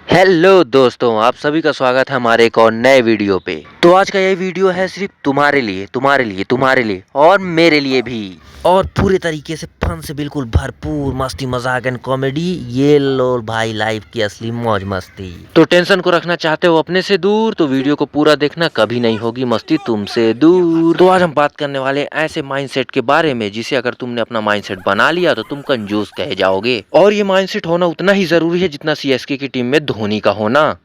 Hello दोस्तों, आप सभी का स्वागत है हमारे एक और नए वीडियो पे। तो आज का ये वीडियो है सिर्फ तुम्हारे लिए, तुम्हारे लिए और मेरे लिए भी। और पूरे तरीके से फन से बिल्कुल भरपूर मस्ती मजाक एंड कॉमेडी। ये लो भाई, लाइफ की असली मौज मस्ती। तो टेंशन को रखना चाहते हो अपने से दूर, तो वीडियो को पूरा देखना, कभी नहीं होगी मस्ती तुमसे दूर। तो आज हम बात करने वाले ऐसे माइंडसेट के बारे में जिसे अगर तुमने अपना माइंडसेट बना लिया तो तुम कंजूस कहे जाओगे। और ये माइंडसेट होना उतना ही जरूरी है जितना सीएसके की टीम में धोनी का होना।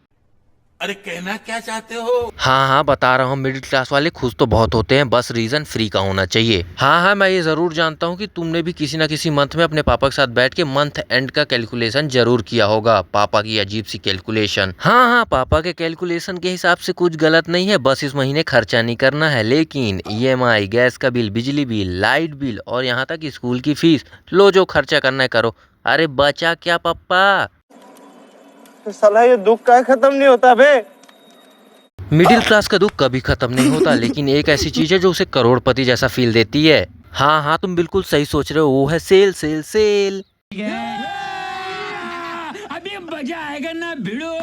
अरे कहना क्या चाहते हो? हाँ बता रहा हूँ, मिडिल क्लास वाले खुश तो बहुत होते हैं, बस रीजन फ्री का होना चाहिए। हाँ, मैं ये जरूर जानता हूँ कि तुमने भी किसी ना किसी मंथ में अपने पापा के साथ बैठ के मंथ एंड का कैलकुलेशन जरूर किया होगा। पापा की अजीब सी कैलकुलेशन। हाँ, पापा के कैलकुलेशन के हिसाब से कुछ गलत नहीं है, बस इस महीने खर्चा नहीं करना है। लेकिन ईएमआई, गैस का बिल, बिजली बिल, लाइट बिल और यहाँ तक स्कूल की फीस, लो जो खर्चा करना है करो। अरे बचा क्या पप्पा? साला ये दुख का खत्म नहीं होता बे। मिडिल क्लास का दुख कभी खत्म नहीं होता, लेकिन एक ऐसी चीज है जो उसे करोड़पति जैसा फील देती है। हाँ, तुम बिल्कुल सही सोच रहे हो, वो है सेल सेल सेल। अभी मजा आएगा ना भिड़ो।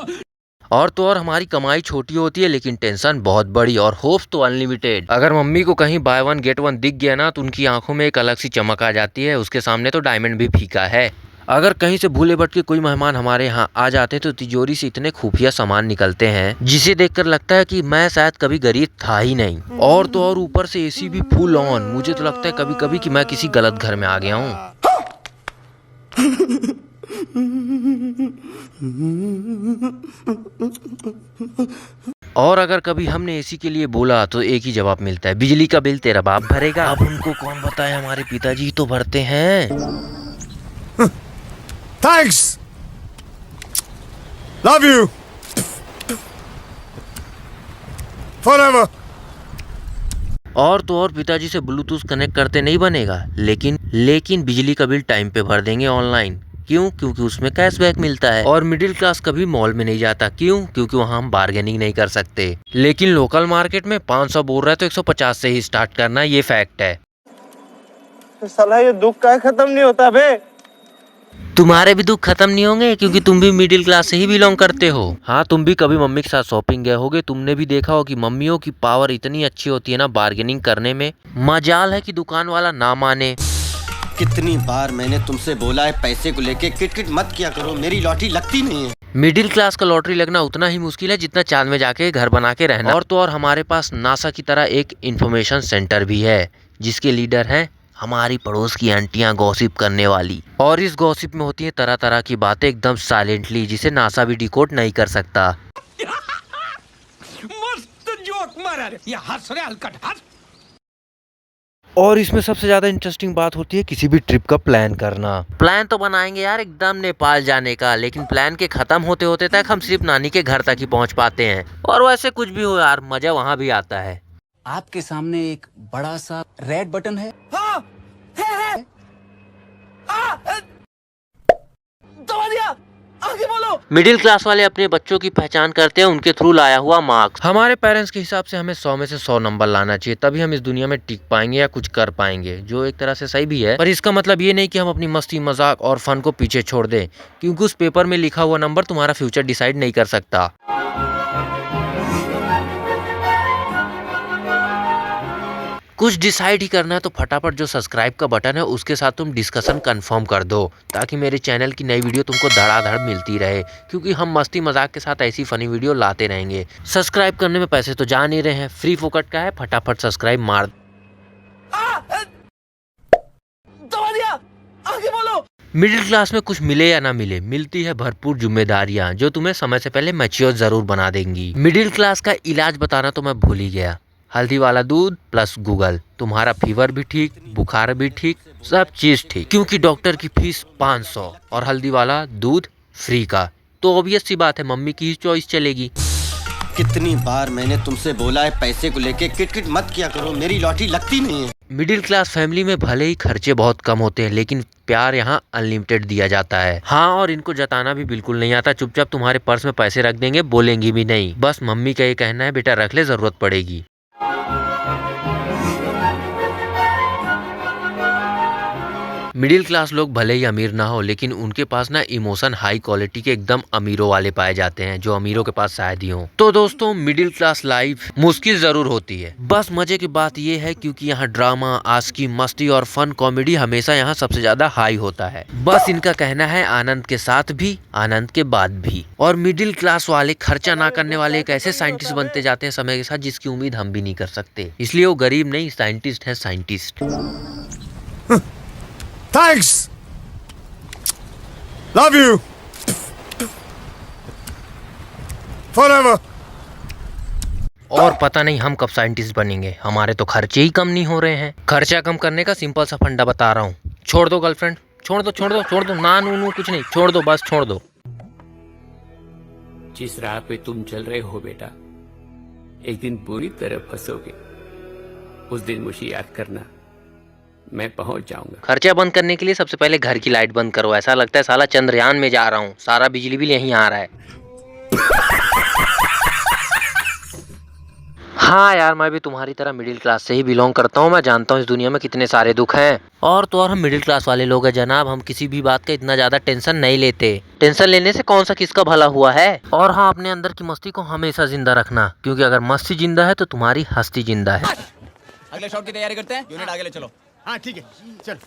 और तो और हमारी कमाई छोटी होती है लेकिन टेंशन बहुत बड़ी और होप्स तो अनलिमिटेड। अगर मम्मी को कहीं बाय वन गेट वन दिख गया ना तो उनकी आंखों में एक अलग सी चमक आ जाती है, उसके सामने तो डायमंड भी फीका है। अगर कहीं से भूले भटके कोई मेहमान हमारे यहाँ आ जाते हैं तो तिजोरी से इतने खुफिया सामान निकलते हैं जिसे देखकर लगता है कि मैं शायद कभी गरीब था ही नहीं। और तो और ऊपर से एसी भी फुल ऑन। मुझे तो लगता है कभी कभी कि मैं किसी गलत घर में आ गया हूँ। और अगर कभी हमने एसी के लिए बोला तो एक ही जवाब मिलता है, बिजली का बिल तेरा बाप भरेगा। अब उनको कौन बताए, हमारे पिताजी तो भरते हैं। Thanks. Love you. Forever. और तो और पिताजी से ब्लूटूथ कनेक्ट करते नहीं बनेगा, लेकिन बिजली का बिल टाइम पे भर देंगे ऑनलाइन। क्यों? क्योंकि उसमें कैशबैक मिलता है। और मिडिल क्लास कभी मॉल में नहीं जाता। क्यों? क्योंकि वहाँ हम बार्गेनिंग नहीं कर सकते। लेकिन लोकल मार्केट में 500 बोल रहा है तो 150 से ही स्टार्ट करना, ये फैक्ट है। साला ये दुख का खत्म नहीं होता बे। तुम्हारे भी दुख खत्म नहीं होंगे क्योंकि तुम भी मिडिल क्लास से ही बिलोंग करते हो। हाँ, तुम भी कभी मम्मी के साथ शॉपिंग गए होगे, तुमने भी देखा हो कि मम्मियों की पावर इतनी अच्छी होती है ना बार्गेनिंग करने में। मजाल है कि दुकान वाला ना माने। कितनी बार मैंने तुमसे बोला है पैसे को लेके किटकिट मत किया करो, मेरी लॉटरी लगती नहीं है। मिडिल क्लास का लॉटरी लगना उतना ही मुश्किल है जितना चांद में जाके घर बना के रहना। और तो और हमारे पास नासा की तरह एक इंफॉर्मेशन सेंटर भी है जिसके लीडर हैं हमारी पड़ोस की आंटियां, गॉसिप करने वाली। और इस गॉसिप में होती है तरह तरह की बातें एकदम साइलेंटली, जिसे नासा भी डिकोड नहीं कर सकता। मस्त जोक मारा रे, ये हंस रे हलकट हंस। और इसमें सबसे ज्यादा इंटरेस्टिंग बात होती है किसी भी ट्रिप का प्लान करना। प्लान तो बनाएंगे यार एकदम नेपाल जाने का, लेकिन प्लान के खत्म होते होते तक हम सिर्फ नानी के घर तक ही पहुंच पाते हैं। और वैसे कुछ भी हो यार, मजा वहां भी आता है। आपके सामने एक बड़ा सा रेड बटन है। दबा दिया, आगे बोलो। मिडिल क्लास वाले अपने बच्चों की पहचान करते हैं उनके थ्रू लाया हुआ मार्क्स। हमारे पेरेंट्स के हिसाब से हमें 100 में से 100 नंबर लाना चाहिए, तभी हम इस दुनिया में टिक पाएंगे या कुछ कर पाएंगे, जो एक तरह से सही भी है। पर इसका मतलब ये नहीं कि हम अपनी मस्ती मजाक और फन को पीछे छोड़ दें, क्योंकि उस पेपर में लिखा हुआ नंबर तुम्हारा फ्यूचर डिसाइड नहीं कर सकता। कुछ डिसाइड ही करना है तो फटाफट जो सब्सक्राइब का बटन है उसके साथ तुम डिस्कशन कंफर्म कर दो, ताकि मेरे चैनल की नई वीडियो तुमको धड़ाधड़ मिलती रहे, क्योंकि हम मस्ती मजाक के साथ ऐसी फनी वीडियो लाते रहेंगे। सब्सक्राइब करने में पैसे तो जा नहीं रहे हैं, फ्री फोकट का है, फटाफट सब्सक्राइब मार। दबा दिया, आगे बोलो। मिडिल क्लास में कुछ मिले या ना मिले, मिलती है भरपूर जिम्मेदारियां जो तुम्हें समय से पहले मैच्योर जरूर बना देंगी। मिडिल क्लास का इलाज बताना तो मैं भूल ही गया, हल्दी वाला दूध प्लस गूगल, तुम्हारा फीवर भी ठीक, बुखार भी ठीक, सब चीज ठीक, क्योंकि डॉक्टर की फीस 500 और हल्दी वाला दूध फ्री का। तो ऑब्वियस सी बात है मम्मी की ही चॉइस चलेगी। कितनी बार मैंने तुमसे बोला है पैसे को लेके किटकिट मत किया करो, मेरी लॉटरी लगती नहीं है। मिडिल क्लास फैमिली में भले ही खर्चे बहुत कम होते हैं, लेकिन प्यार यहाँ अनलिमिटेड दिया जाता है। हाँ, और इनको जताना भी बिल्कुल नहीं आता, चुपचाप तुम्हारे पर्स में पैसे रख देंगे, बोलेंगी भी नहीं। बस मम्मी का ये कहना है बेटा रख ले, जरूरत पड़ेगी। मिडिल क्लास लोग भले ही अमीर ना हो, लेकिन उनके पास ना इमोशन हाई क्वालिटी के एकदम अमीरों वाले पाए जाते हैं, जो अमीरों के पास शायद ही हो। तो दोस्तों, मिडिल क्लास लाइफ मुश्किल जरूर होती है, बस मजे की बात ये है क्योंकि यहाँ ड्रामा, आशिकी, मस्ती और फन कॉमेडी हमेशा यहाँ सबसे ज्यादा हाई होता है। बस इनका कहना है आनंद के साथ भी, आनंद के बाद भी। और मिडिल क्लास वाले खर्चा ना करने वाले एक ऐसे साइंटिस्ट बनते जाते हैं समय के साथ, जिसकी उम्मीद हम भी नहीं कर सकते। इसलिए वो गरीब नहीं, साइंटिस्ट है, scientist. Thanks. Love you. Forever. और पता नहीं हम कब साइंटिस्ट बनेंगे, हमारे तो खर्चे ही कम नहीं हो रहे हैं। खर्चा कम करने का सिंपल सा फंडा बता रहा हूँ। छोड़ दो गर्लफ्रेंड, छोड़ दो छोड़ दो छोड़ दो, ना नू कुछ नहीं, छोड़ दो, बस छोड़ दो। जिस राह पे तुम चल रहे हो बेटा, एक दिन पूरी तरह फंसोगे। उस दिन मुझे याद करना, मैं पहुंच जाऊंगा। खर्चा बंद करने के लिए सबसे पहले घर की लाइट बंद करो। ऐसा लगता है साला चंद्रयान में जा रहा हूँ, सारा बिजली बिल यहीं आ रहा है। हाँ यार, मैं भी तुम्हारी तरह मिडिल क्लास से ही बिलोंग करता हूँ। मैं जानता हूँ इस दुनिया में कितने सारे दुख हैं। और तो और हम मिडिल क्लास वाले लोग हैं जनाब, हम किसी भी बात का इतना ज्यादा टेंशन नहीं लेते। टेंशन लेने से कौन सा किसका भला हुआ है। और हाँ, अपने अंदर की मस्ती को हमेशा जिंदा रखना, क्योंकि अगर मस्ती जिंदा है तो तुम्हारी हस्ती जिंदा है। अगले शॉट की तैयारी करते हैं, यूनिट आगे ले चलो। हाँ ठीक है, चल।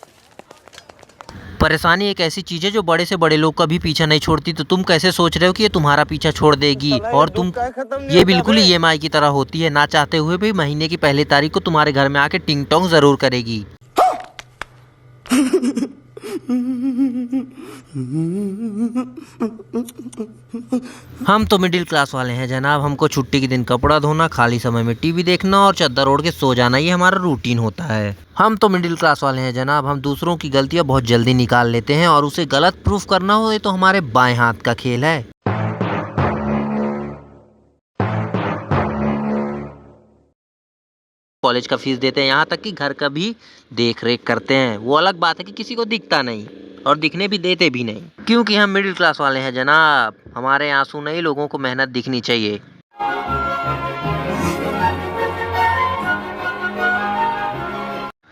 परेशानी एक ऐसी चीज है जो बड़े से बड़े लोग का भी पीछा नहीं छोड़ती, तो तुम कैसे सोच रहे हो कि ये तुम्हारा पीछा छोड़ देगी। और तुम, ये बिल्कुल ही EMI की तरह होती है, ना चाहते हुए भी महीने की पहली तारीख को तुम्हारे घर में आके टिंग टोंग जरूर करेगी। हम तो मिडिल क्लास वाले हैं जनाब, हमको छुट्टी के दिन कपड़ा धोना, खाली समय में टीवी देखना और चादर ओढ़ के सो जाना, ये हमारा रूटीन होता है। हम तो मिडिल क्लास वाले हैं जनाब, हम दूसरों की गलतियां बहुत जल्दी निकाल लेते हैं, और उसे गलत प्रूफ करना हो ये तो हमारे बाएं हाथ का खेल है। कॉलेज का फीस देते हैं, यहाँ तक कि घर का भी देख रेख करते हैं। वो अलग बात है कि किसी को दिखता नहीं, और दिखने भी देते भी नहीं, क्योंकि हम मिडिल क्लास वाले हैं जनाब। हमारे आंसू नहीं, लोगों को मेहनत दिखनी चाहिए।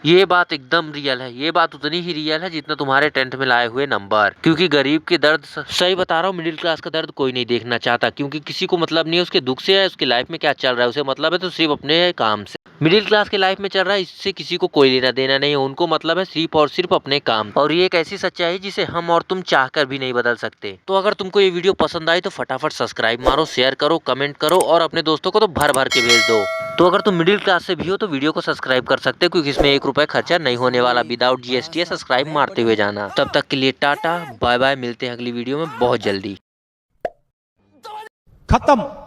ये बात एकदम रियल है, ये बात उतनी ही रियल है जितना तुम्हारे टेंथ में लाए हुए नंबर। क्योंकि गरीब के दर्द, सही बता रहा हूँ, मिडिल क्लास का दर्द कोई नहीं देखना चाहता, क्योंकि किसी को मतलब नहीं है उसके दुख से, है उसकी लाइफ में क्या चल रहा है, उसे मतलब है तो सिर्फ अपने काम से। मिडिल क्लास के लाइफ में चल रहा है, इससे किसी को कोई लेना देना नहीं है, उनको मतलब है सिर्फ और सिर्फ अपने काम। और ये एक ऐसी सच्चाई है जिसे हम और तुम चाहकर भी नहीं बदल सकते। तो अगर तुमको ये वीडियो पसंद आई तो फटाफट सब्सक्राइब मारो, शेयर करो, कमेंट करो, और अपने दोस्तों को तो भर भर के भेज दो। तो अगर तुम मिडिल क्लास से भी हो तो वीडियो को सब्सक्राइब कर सकते हो, क्योंकि इसमें 1 रुपए खर्चा नहीं होने वाला, विदाउट GST है। सब्सक्राइब मारते हुए जाना। तब तक के लिए टाटा बाय बाय, मिलते हैं अगली वीडियो में बहुत जल्दी। खत्म।